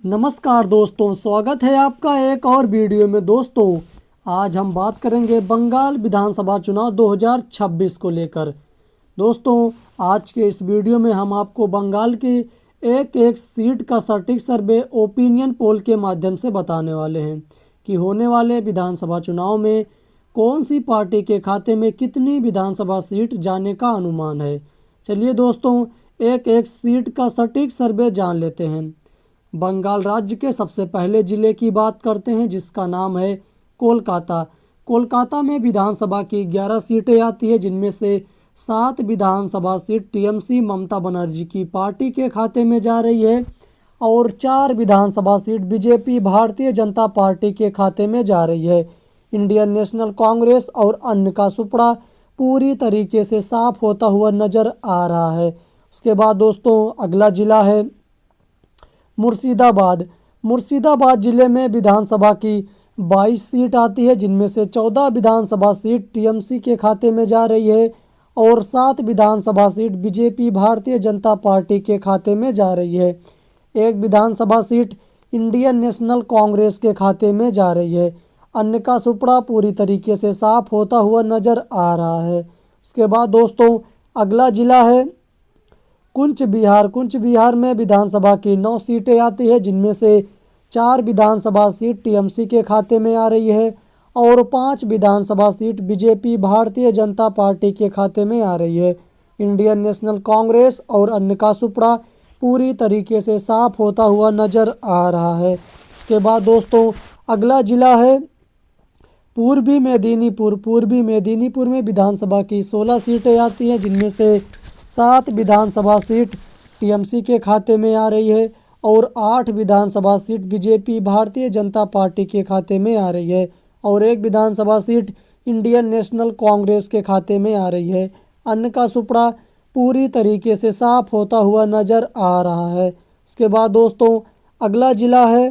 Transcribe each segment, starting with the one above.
नमस्कार दोस्तों, स्वागत है आपका एक और वीडियो में। दोस्तों, आज हम बात करेंगे बंगाल विधानसभा चुनाव 2026 को लेकर। दोस्तों, आज के इस वीडियो में हम आपको बंगाल की एक एक सीट का सटीक सर्वे ओपिनियन पोल के माध्यम से बताने वाले हैं कि होने वाले विधानसभा चुनाव में कौन सी पार्टी के खाते में कितनी विधानसभा सीट जाने का अनुमान है। चलिए दोस्तों, एक एक सीट का सटीक सर्वे जान लेते हैं। बंगाल राज्य के सबसे पहले जिले की बात करते हैं, जिसका नाम है कोलकाता। कोलकाता में विधानसभा की 11 सीटें आती है, जिनमें से 7 विधानसभा सीट टीएमसी ममता बनर्जी की पार्टी के खाते में जा रही है और 4 विधानसभा seat BJP Bharatiya Janata party के खाते में जा रही है। इंडियन नेशनल कांग्रेस और अन्य का सुपड़ा पूरी तरीके से साफ होता हुआ नजर आ रहा है। उसके बाद दोस्तों, अगला जिला है मुर्शिदाबाद। मुर्शिदाबाद जिले में विधानसभा की 22 सीट आती है, जिनमें से 14 विधानसभा सीट टीएमसी के खाते में जा रही है और 7 विधानसभा seat BJP Bharatiya Janata party के खाते में जा रही है। एक विधानसभा सीट इंडियन नेशनल कांग्रेस के खाते में जा रही है। अन्य का सुपड़ा पूरी तरीके से साफ होता हुआ नजर आ रहा है। उसके बाद दोस्तों, अगला जिला है कुंच बिहार। कुंच बिहार में विधानसभा की 9 सीटें आती है, जिनमें से 4 विधानसभा सीट टीएमसी के खाते में आ रही है और 5 विधानसभा seat BJP Bharatiya Janata party के खाते में आ रही है। इंडियन नेशनल कांग्रेस और अन्य का सुपड़ा पूरी तरीके से साफ होता हुआ नजर आ रहा है। उसके बाद दोस्तों, अगला जिला है पूर्वी मेदिनीपुर। पूर्वी मेदिनीपुर में विधानसभा की 16 सीटें आती हैं, जिनमें से 7 विधानसभा सीट टीएमसी के खाते में आ रही है और 8 विधानसभा seat BJP Bharatiya Janata party के खाते में आ रही है और एक विधानसभा सीट इंडियन नेशनल कांग्रेस के खाते में आ रही है। अन्य का सुपड़ा पूरी तरीके से साफ होता हुआ नजर आ रहा है। उसके बाद दोस्तों, अगला जिला है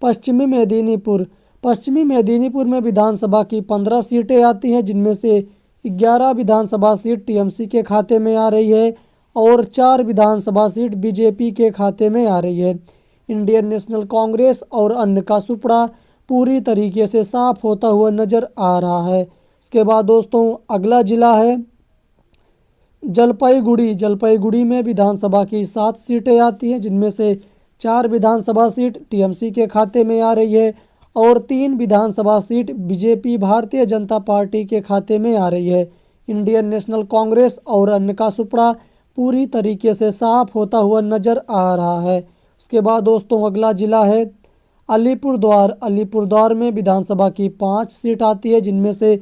पश्चिमी मेदिनीपुर। पश्चिमी मेदिनीपुर में विधानसभा की 15 सीटें आती हैं, जिनमें से 11 विधानसभा सीट टीएमसी के खाते में आ रही है और 4 विधानसभा सीट बीजेपी के खाते में आ रही है। इंडियन नेशनल कांग्रेस और अन्य का सुपड़ा पूरी तरीके से साफ होता हुआ नजर आ रहा है। उसके बाद दोस्तों, अगला जिला है जलपाईगुड़ी। जलपाईगुड़ी में विधानसभा की 7 सीटें आती हैं, जिनमें से 4 विधानसभा सीट टीएमसी के खाते में आ रही है और 3 विधानसभा seat BJP Bharatiya Janata party के खाते में आ रही है। इंडियन नेशनल कांग्रेस और अन्य का सुपड़ा पूरी तरीके से साफ होता हुआ नजर आ रहा है। उसके बाद दोस्तों, अगला जिला है अलीपुरद्वार। अलीपुरद्वार में विधानसभा की 5 सीट आती है, जिनमें से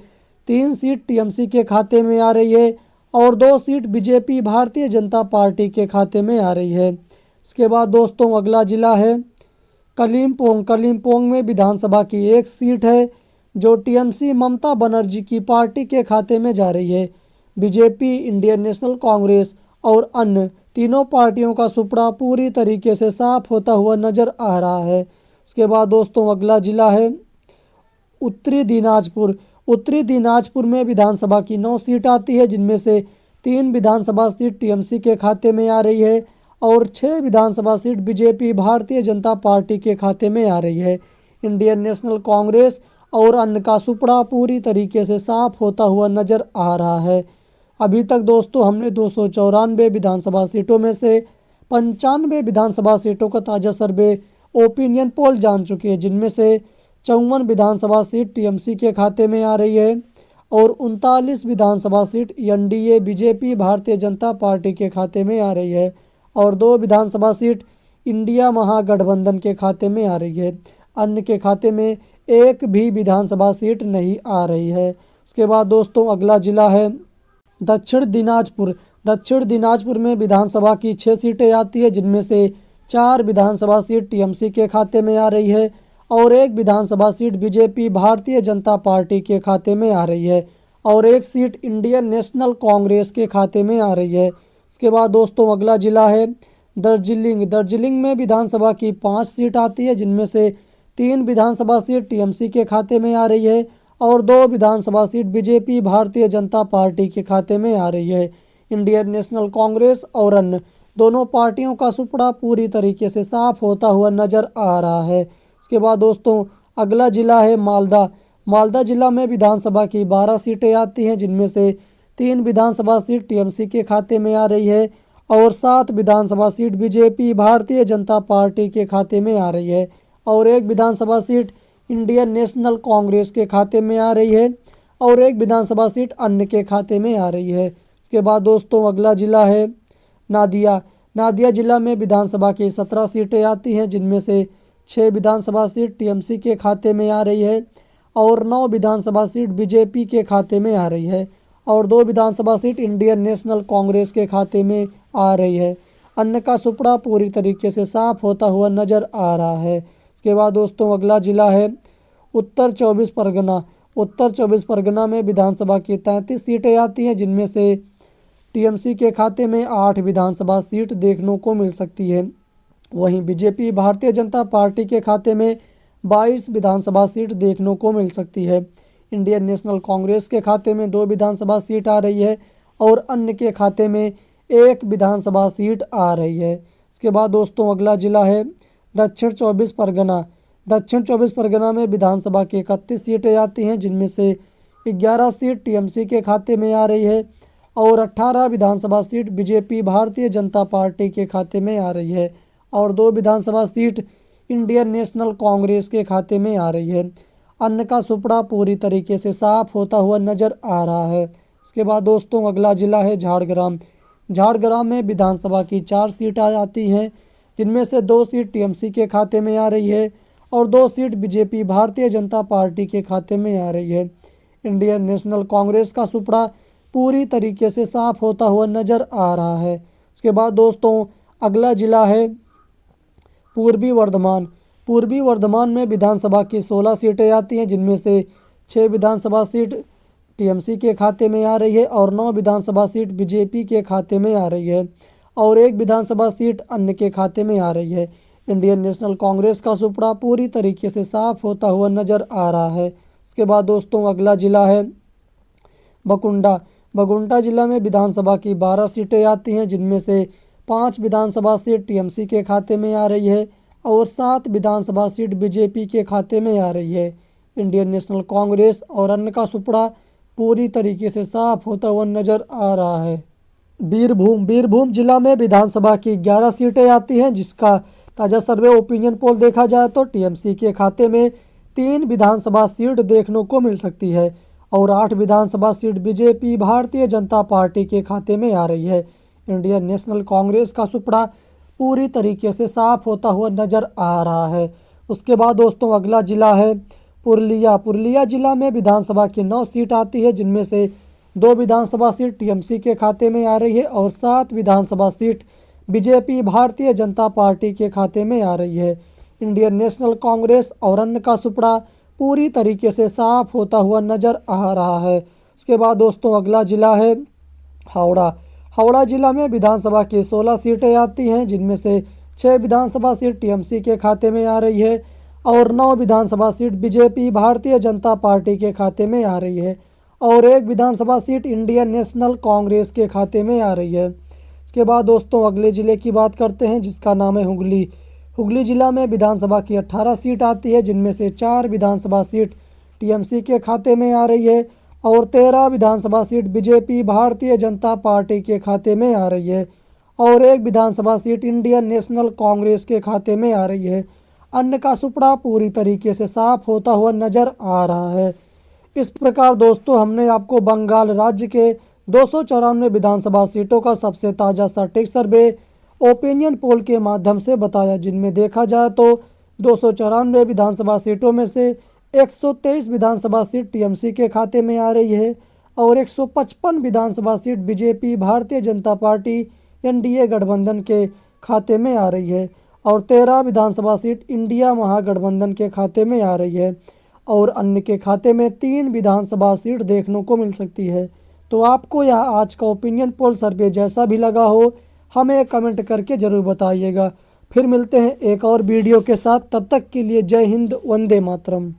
3 सीट टीएमसी के खाते में आ रही है और 2 seat BJP Bharatiya Janata party के खाते में आ रही है। इसके बाद दोस्तों, अगला जिला है कलिम्पोंग। कलिम्पोंग में विधानसभा की 1 सीट है, जो टीएमसी ममता बनर्जी की पार्टी के खाते में जा रही है। बीजेपी, इंडियन नेशनल कांग्रेस और अन्य तीनों पार्टियों का सुपड़ा पूरी तरीके से साफ होता हुआ नजर आ रहा है। उसके बाद दोस्तों, अगला जिला है उत्तरी दिनाजपुर। उत्तरी दिनाजपुर में विधानसभा की 9 सीट आती है, जिनमें से 3 विधानसभा सीट टीएमसी के खाते में आ रही है और 6 विधानसभा seat BJP Bharatiya Janata party के खाते में आ रही है। इंडियन नेशनल कांग्रेस और अन्य का सुपड़ा पूरी तरीके से साफ होता हुआ नजर आ रहा है। अभी तक दोस्तों, हमने 294 विधानसभा सीटों में से 95 विधानसभा सीटों का ताज़ा सर्वे ओपिनियन पोल जान चुके हैं, जिनमें से 54 विधानसभा सीट टीएमसी के खाते में आ रही है और 39 विधानसभा seat NDA BJP Bharatiya Janata party के खाते में आ रही है और 2 विधानसभा सीट इंडिया महागठबंधन के खाते में आ रही है। अन्य के खाते में एक भी विधानसभा सीट नहीं आ रही है। उसके बाद दोस्तों, अगला जिला है दक्षिण दिनाजपुर। दक्षिण दिनाजपुर में विधानसभा की 6 सीटें आती है, जिनमें से 4 विधानसभा सीट टीएमसी के खाते में आ रही है और 1 विधानसभा seat BJP Bharatiya Janata party के खाते में आ रही है और 1 सीट इंडियन नेशनल कांग्रेस के खाते में आ रही है। इसके बाद दोस्तों, अगला जिला है दार्जिलिंग। दार्जिलिंग में विधानसभा की 5 सीट आती है, जिनमें से 3 विधानसभा सीट टीएमसी के खाते में आ रही है और 2 विधानसभा seat BJP Bharatiya Janata party के खाते में आ रही है। इंडियन नेशनल कांग्रेस और अन्य दोनों पार्टियों का सुपड़ा पूरी तरीके से साफ होता हुआ नजर आ रहा है। इसके बाद दोस्तों अगला जिला है मालदा। मालदा जिला में विधानसभा की 12 सीटें आती हैं, जिनमें से 3 विधानसभा सीट टीएमसी के खाते में आ रही है और 7 विधानसभा seat BJP Bharatiya Janata party के खाते में आ रही है और 1 विधानसभा सीट इंडियन नेशनल कांग्रेस के खाते में आ रही है और 1 विधानसभा सीट अन्य के खाते में आ रही है। इसके बाद दोस्तों अगला जिला है नादिया। नादिया जिला में विधानसभा की 17 सीटें आती हैं, जिनमें से 6 विधानसभा सीट टीएमसी के खाते में आ रही है और 9 विधानसभा सीट बीजेपी के खाते में आ रही है और 2 विधानसभा सीट इंडियन नेशनल कांग्रेस के खाते में आ रही है। अन्य का सुपड़ा पूरी तरीके से साफ होता हुआ नजर आ रहा है। इसके बाद दोस्तों अगला जिला है उत्तर 24 परगना। उत्तर 24 परगना में विधानसभा की 33 सीटें आती हैं, जिनमें से टीएमसी के खाते में 8 विधानसभा सीट देखने को मिल सकती है। वहीं बीजेपी भारतीय जनता पार्टी के खाते में 22 विधानसभा सीट देखने को मिल सकती है। इंडियन नेशनल कांग्रेस के खाते में 2 विधानसभा सीट आ रही है और अन्य के खाते में 1 विधानसभा सीट आ रही है। इसके बाद दोस्तों अगला जिला है दक्षिण 24 परगना। दक्षिण 24 परगना में विधानसभा की 31 सीटें आती हैं, जिनमें से 11 सीट टीएमसी के खाते में आ रही है और 18 विधानसभा seat BJP Bharatiya Janata party के खाते में आ रही है और 2 विधानसभा सीट इंडियन नेशनल कांग्रेस के खाते में आ रही है। अन्य का सुपड़ा पूरी तरीके से साफ होता हुआ नजर आ रहा है। इसके बाद दोस्तों अगला जिला है झाड़ग्राम। झाड़ग्राम में विधानसभा की 4 सीटें आती हैं, जिनमें से 2 सीट टीएमसी के खाते में आ रही है और 2 seat BJP Bharatiya Janata party के खाते में आ रही है। इंडियन नेशनल कांग्रेस का सुपड़ा पूरी तरीके से साफ होता हुआ नजर आ रहा है। उसके बाद दोस्तों अगला जिला है पूर्वी वर्धमान। पूर्वी वर्धमान में विधानसभा की 16 सीटें आती हैं, जिनमें से 6 विधानसभा सीट टीएमसी के खाते में आ रही है और 9 विधानसभा सीट बीजेपी के खाते में आ रही है और 1 विधानसभा सीट अन्य के खाते में आ रही है। इंडियन नेशनल कांग्रेस का सुपड़ा पूरी तरीके से साफ होता हुआ नजर आ रहा है। उसके बाद दोस्तों अगला जिला है बकुंडा। बकुंडा जिला में विधानसभा की 12 सीटें आती हैं, जिनमें से 5 विधानसभा सीट टीएमसी के खाते में आ रही है और 7 विधानसभा सीट बीजेपी के खाते में आ रही है। इंडियन नेशनल कांग्रेस और अन्य का सुपड़ा पूरी तरीके से साफ होता हुआ नजर आ रहा है। बीरभूम जिला में विधानसभा की 11 सीटें आती हैं, जिसका ताज़ा सर्वे ओपिनियन पोल देखा जाए तो टीएमसी के खाते में 3 विधानसभा सीट देखने को मिल सकती है और 8 विधानसभा seat BJP Bharatiya Janata party के खाते में आ रही है। इंडियन नेशनल कांग्रेस का सुपड़ा पूरी तरीके से साफ होता हुआ नजर आ रहा है। उसके बाद दोस्तों अगला जिला है पुरुलिया। पुरुलिया जिला में विधानसभा की 9 सीट आती है, जिनमें से 2 विधानसभा सीट टीएमसी के खाते में आ रही है और 7 विधानसभा seat BJP Bharatiya Janata party के खाते में आ रही है। इंडियन नेशनल कांग्रेस और अन्य का सुपड़ा पूरी तरीके से साफ होता हुआ नजर आ रहा है। उसके बाद दोस्तों अगला जिला है हावड़ा। हावड़ा जिला में विधानसभा की 16 सीटें आती हैं, जिनमें से 6 विधानसभा सीट टीएमसी के खाते में आ रही है और 9 विधानसभा seat BJP Bharatiya Janata party के खाते में आ रही है और 1 विधानसभा सीट इंडियन नेशनल कांग्रेस के खाते में आ रही है। इसके बाद दोस्तों अगले ज़िले की बात करते हैं, जिसका नाम है हुगली। हुगली जिला में विधानसभा की 18 सीट आती है, जिनमें से 4 विधानसभा सीट टीएमसी के खाते में आ रही है और 13 विधानसभा seat BJP Bharatiya Janata party के खाते में आ रही है और 1 विधानसभा सीट इंडियन नेशनल कांग्रेस के खाते में आ रही है। अन्य का सुपड़ा पूरी तरीके से साफ होता हुआ नजर आ रहा है। इस प्रकार दोस्तों हमने आपको बंगाल राज्य के 294 विधानसभा सीटों का सबसे ताज़ा सटीक सर्वे ओपिनियन पोल के माध्यम से बताया, जिनमें देखा जाए तो 294 विधानसभा सीटों में से 123 विधानसभा सीट टीएमसी के खाते में आ रही है और 155 विधानसभा seat BJP Bharatiya Janata party NDA गठबंधन के खाते में आ रही है और 13 विधानसभा सीट इंडिया महागठबंधन के खाते में आ रही है और अन्य के खाते में 3 विधानसभा सीट देखने को मिल सकती है। तो आपको यह आज का ओपिनियन पोल सर्वे जैसा भी लगा हो हमें कमेंट करके ज़रूर बताइएगा। फिर मिलते हैं एक और वीडियो के साथ, तब तक के लिए जय हिंद, वंदे मातरम।